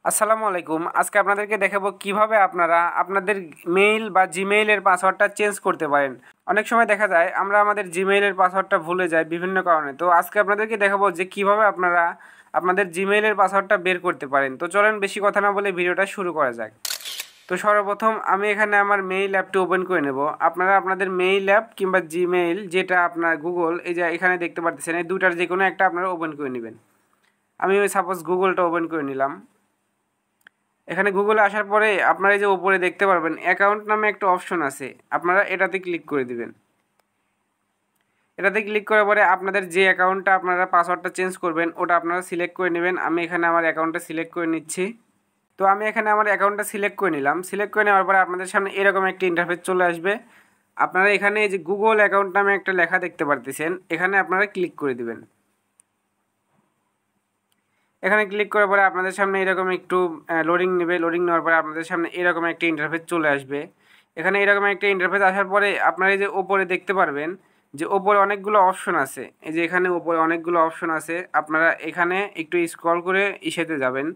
আসসালামু আলাইকুম। আজকে আপনাদেরকে দেখাবো কিভাবে আপনারা আপনাদের মেইল বা জিমেইলের পাসওয়ার্ডটা চেঞ্জ করতে পারেন। অনেক সময় দেখা যায় আমরা আমাদের জিমেইলের পাসওয়ার্ডটা ভুলে যাই বিভিন্ন কারণে। তো আজকে আপনাদেরকে দেখাবো যে কিভাবে আপনারা আপনাদের জিমেইলের পাসওয়ার্ডটা বের করতে পারেন। তো চলেন বেশি কথা না বলে ভিডিওটা শুরু করা যাক। তো সর্বপ্রথম আমি এখানে আমার মেইল অ্যাপটি ওপেন করে নেব। আপনারা আপনাদের মেইল অ্যাপ কিংবা জিমেইল যেটা আপনার গুগল এই যে এখানে দেখতে পাচ্ছেন এই দুটার যে কোনো একটা আপনারা ওপেন করে নেবেন। আমি সাপোজ গুগলটা ওপেন করে নিলাম। এখানে গুগলে আসার পরে আপনারা এই যে উপরে দেখতে পারবেন অ্যাকাউন্ট নামে একটা অপশন আছে, আপনারা এটাতে ক্লিক করে দিবেন। এটাতে ক্লিক করার পরে আপনাদের যে অ্যাকাউন্টটা আপনারা পাসওয়ার্ডটা চেঞ্জ করবেন ওটা আপনারা সিলেক্ট করে নেবেন। আমি এখানে আমার অ্যাকাউন্টটা সিলেক্ট করে নিচ্ছি। তো আমি এখানে আমার অ্যাকাউন্টটা সিলেক্ট করে নিলাম। সিলেক্ট করে নেওয়ার পরে আপনাদের সামনে এরকম একটা ইন্টারফেস চলে আসবে। আপনারা এখানে এই যে গুগল অ্যাকাউন্ট নামে একটা লেখা দেখতে পারতেছেন, এখানে আপনারা ক্লিক করে দিবেন। এখানে ক্লিক করার পরে আপনাদের সামনে এরকম একটু লোডিং নেবে। লোডিং নেওয়ার পরে আপনাদের সামনে এরকম একটা ইন্টারফেস চলে আসবে। এখানে এরকম একটা ইন্টারফেস আসার পরে আপনারা এই যে ওপরে দেখতে পারবেন যে ওপরে অনেকগুলো অপশন আছে। এই যে এখানে ওপরে অনেকগুলো অপশন আছে, আপনারা এখানে একটু স্ক্রল করে ইসেতে যাবেন,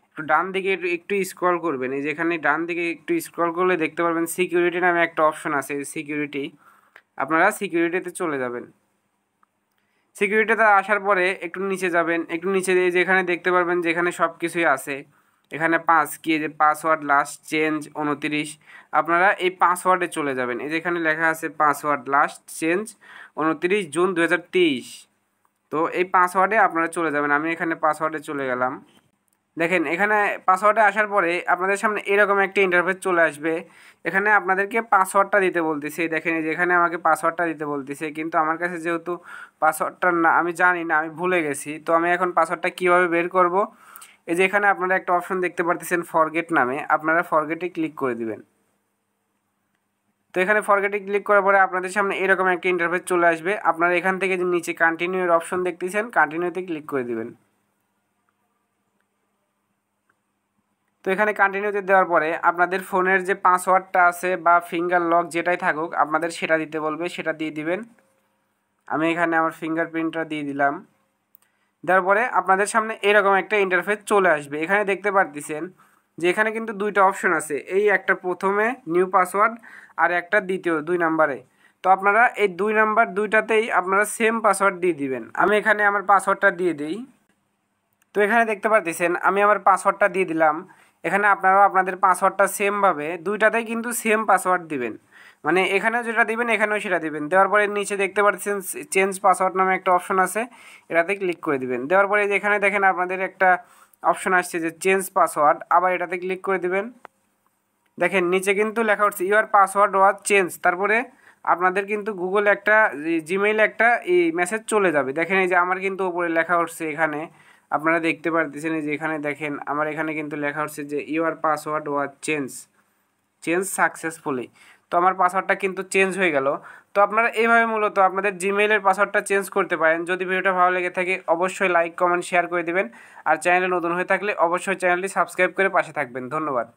একটু ডান দিকে একটু স্ক্রল করবেন। এই যে এখানে ডান দিকে একটু স্ক্রল করলে দেখতে পারবেন সিকিউরিটি নামে একটা অপশন আছে, সিকিউরিটি। আপনারা সিকিউরিটিতে চলে যাবেন। সিকিউরিটিতে আসার পরে একটু নিচে যাবেন, একটু নিচে যেখানে দেখতে পারবেন যেখানে সব কিছুই আছে। এখানে কি যে পাসওয়ার্ড লাস্ট চেঞ্জ 29, আপনারা এই পাসওয়ার্ডে চলে যাবেন। এই যেখানে লেখা আছে পাসওয়ার্ড লাস্ট চেঞ্জ 29 জুন 2023। তো এই পাসওয়ার্ডে আপনারা চলে যাবেন। আমি এখানে পাসওয়ার্ডে চলে গেলাম। দেখেন এখানে পাসওয়ার্ডে আসার পরে আপনাদের সামনে এরকম একটা ইন্টারফেস চলে আসবে। এখানে আপনাদেরকে পাসওয়ার্ডটা দিতে বলতেছে। দেখেন এই যে এখানে আমাকে পাসওয়ার্ডটা দিতে বলতেছে, কিন্তু আমার কাছে যেহেতু পাসওয়ার্ডটা না আমি জানি না, আমি ভুলে গেছি। তো আমি এখন পাসওয়ার্ডটা কীভাবে বের করব, এই যে এখানে আপনারা একটা অপশন দেখতে পারতেছেন ফরগেট নামে, আপনারা ফরগেটে ক্লিক করে দিবেন। তো এখানে ফরগেটে ক্লিক করার পরে আপনাদের সামনে এরকম একটা ইন্টারফেস চলে আসবে। আপনারা এখান থেকে যে নিচে কন্টিনিউ এর অপশন দেখতেছেন, কন্টিনিউতে ক্লিক করে দিবেন। তো এখানে কন্টিনিউতে দেওয়ার পরে আপনাদের ফোনের যে পাসওয়ার্ডটা আছে বা ফিঙ্গার লক যেটাই থাকুক আপনাদের সেটা দিতে বলবে, সেটা দিয়ে দিবেন। আমি এখানে আমার ফিঙ্গারপ্রিন্টটা দিয়ে দিলাম। দেওয়ার পরে আপনাদের সামনে এরকম একটা ইন্টারফেস চলে আসবে। এখানে দেখতে পারতেছেন যে এখানে কিন্তু দুইটা অপশন আছে, এই একটা প্রথমে নিউ পাসওয়ার্ড আর একটা দ্বিতীয় 2 নাম্বারে। তো আপনারা এই 2 নাম্বার দুইটাতেই আপনারা সেম পাসওয়ার্ড দিয়ে দিবেন। আমি এখানে আমার পাসওয়ার্ডটা দিয়ে দিই। তো এখানে দেখতে পারতেছেন আমি আমার পাসওয়ার্ডটা দিয়ে দিলাম। এখানে আপনারাও আপনাদের পাসওয়ার্ডটা সেমভাবে দুইটাতেই কিন্তু সেম পাসওয়ার্ড দিবেন, মানে এখানেও যেটা দিবেন এখানেও সেটা দিবেন। দেওয়ার পরে নিচে দেখতে পাচ্ছেন চেঞ্জ পাসওয়ার্ড নামে একটা অপশন আছে, এটাতে ক্লিক করে দিবেন। দেওয়ার পরে এখানে দেখেন আপনাদের একটা অপশন আসছে যে চেঞ্জ পাসওয়ার্ড, আবার এটাতে ক্লিক করে দিবেন। দেখেন নিচে কিন্তু লেখা হচ্ছে ইউর পাসওয়ার্ড ওয়াজ চেঞ্জ, তারপরে আপনাদের কিন্তু গুগলে একটা জিমেইলে একটা এই মেসেজ চলে যাবে। দেখেন এই যে আমার কিন্তু উপরে লেখা হচ্ছে, এখানে আপনারা দেখতে পারতেছেন এই যে এখানে দেখেন আমার এখানে কিন্তু লেখা হচ্ছে যে your password was change successfully. তো আমার পাসওয়ার্ডটা কিন্তু চেঞ্জ হয়ে গেল। তো আপনারা এইভাবে মূলত আপনাদের জিমেইলের পাসওয়ার্ডটা চেঞ্জ করতে পারেন। যদি ভিডিওটা ভালো লেগে থাকে অবশ্যই লাইক কমেন্ট শেয়ার করে দিবেন, আর চ্যানেলে নতুন হয়ে থাকলে অবশ্যই চ্যানেলটি সাবস্ক্রাইব করে পাশে থাকবেন। ধন্যবাদ।